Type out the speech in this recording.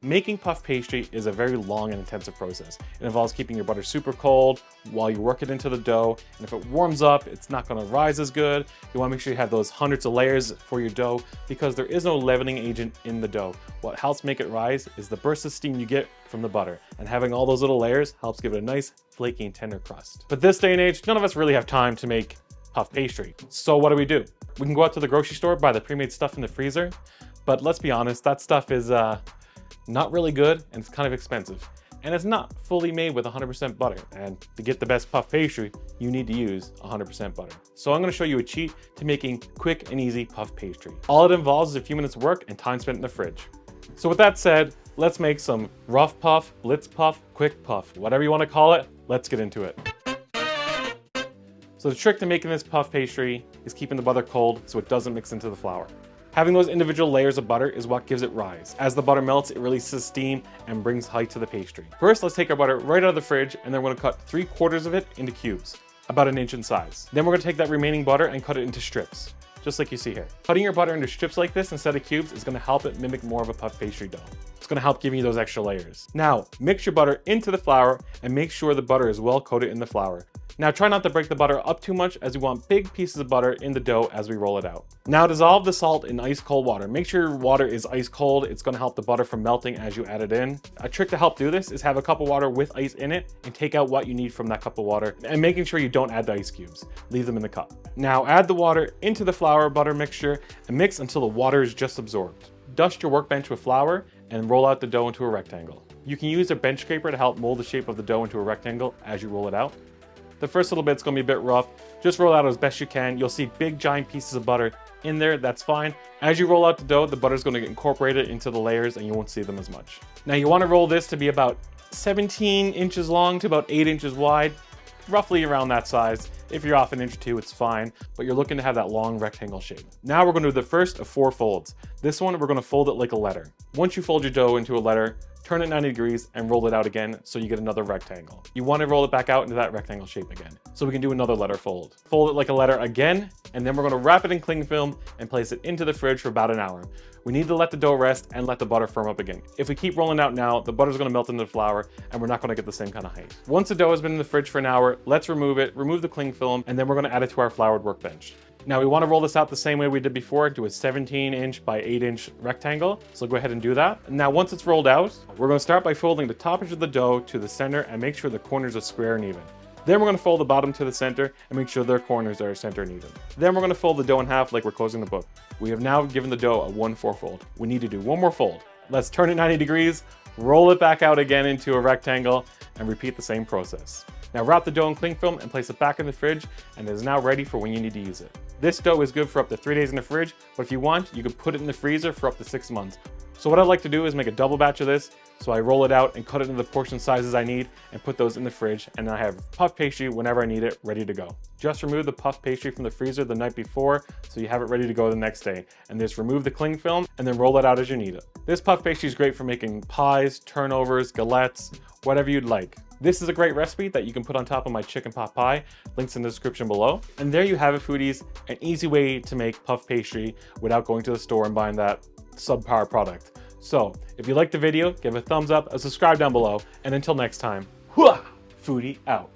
Making puff pastry is a very long and intensive process. It involves keeping your butter super cold while you work it into the dough, and if it warms up, it's not gonna rise as good. You wanna make sure you have those hundreds of layers for your dough because there is no leavening agent in the dough. What helps make it rise is the burst of steam you get from the butter, and having all those little layers helps give it a nice, flaky and tender crust. But this day and age, none of us really have time to make puff pastry. So what do? We can go out to the grocery store, buy the pre-made stuff in the freezer, but let's be honest, that stuff is not really good and it's kind of expensive. And it's not fully made with 100% butter. And to get the best puff pastry, you need to use 100% butter. So I'm gonna show you a cheat to making quick and easy puff pastry. All it involves is a few minutes of work and time spent in the fridge. So with that said, let's make some rough puff, blitz puff, quick puff, whatever you wanna call it, let's get into it. So the trick to making this puff pastry is keeping the butter cold so it doesn't mix into the flour. Having those individual layers of butter is what gives it rise. As the butter melts, it releases steam and brings height to the pastry. First, let's take our butter right out of the fridge and then we're gonna cut 3/4 of it into cubes, about 1 inch in size. Then we're gonna take that remaining butter and cut it into strips, just like you see here. Cutting your butter into strips like this instead of cubes is gonna help it mimic more of a puff pastry dough. It's gonna help give you those extra layers. Now, mix your butter into the flour and make sure the butter is well coated in the flour. Now try not to break the butter up too much as we want big pieces of butter in the dough as we roll it out. Now dissolve the salt in ice cold water. Make sure your water is ice cold. It's gonna help the butter from melting as you add it in. A trick to help do this is have a cup of water with ice in it and take out what you need from that cup of water and making sure you don't add the ice cubes. Leave them in the cup. Now add the water into the flour butter mixture and mix until the water is just absorbed. Dust your workbench with flour and roll out the dough into a rectangle. You can use a bench scraper to help mold the shape of the dough into a rectangle as you roll it out. The first little bit's gonna be a bit rough. Just roll out as best you can. You'll see big giant pieces of butter in there, that's fine. As you roll out the dough, the butter's gonna get incorporated into the layers and you won't see them as much. Now you wanna roll this to be about 17 inches long to about 8 inches wide, roughly around that size. If you're off 1 inch or 2, it's fine, but you're looking to have that long rectangle shape. Now we're gonna do the first of 4 folds. This one, we're gonna fold it like a letter. Once you fold your dough into a letter, turn it 90 degrees and roll it out again so you get another rectangle. You want to roll it back out into that rectangle shape again. So we can do another letter fold. Fold it like a letter again, and then we're going to wrap it in cling film and place it into the fridge for about an hour. We need to let the dough rest and let the butter firm up again. If we keep rolling out now, the butter's going to melt into the flour and we're not going to get the same kind of height. Once the dough has been in the fridge for an hour, let's remove it, remove the cling film, and then we're going to add it to our floured workbench. Now we want to roll this out the same way we did before, do a 17 inch by 8 inch rectangle. So go ahead and do that. Now once it's rolled out, we're going to start by folding the top edge of the dough to the center and make sure the corners are square and even. Then we're going to fold the bottom to the center and make sure their corners are center and even. Then we're going to fold the dough in half like we're closing the book. We have now given the dough a 1/4 fold. We need to do one more fold. Let's turn it 90 degrees, roll it back out again into a rectangle, and repeat the same process. Now wrap the dough in cling film and place it back in the fridge, and it is now ready for when you need to use it. This dough is good for up to 3 days in the fridge, but if you want, you can put it in the freezer for up to 6 months. So what I like to do is make a double batch of this, so I roll it out and cut it into the portion sizes I need and put those in the fridge, and then I have puff pastry whenever I need it, ready to go. Just remove the puff pastry from the freezer the night before, so you have it ready to go the next day, and just remove the cling film and then roll it out as you need it. This puff pastry is great for making pies, turnovers, galettes, whatever you'd like. This is a great recipe that you can put on top of my chicken pot pie, links in the description below. And there you have it, foodies, an easy way to make puff pastry without going to the store and buying that subpar product. So if you liked the video, give it a thumbs up, a subscribe down below, and until next time, foodie out.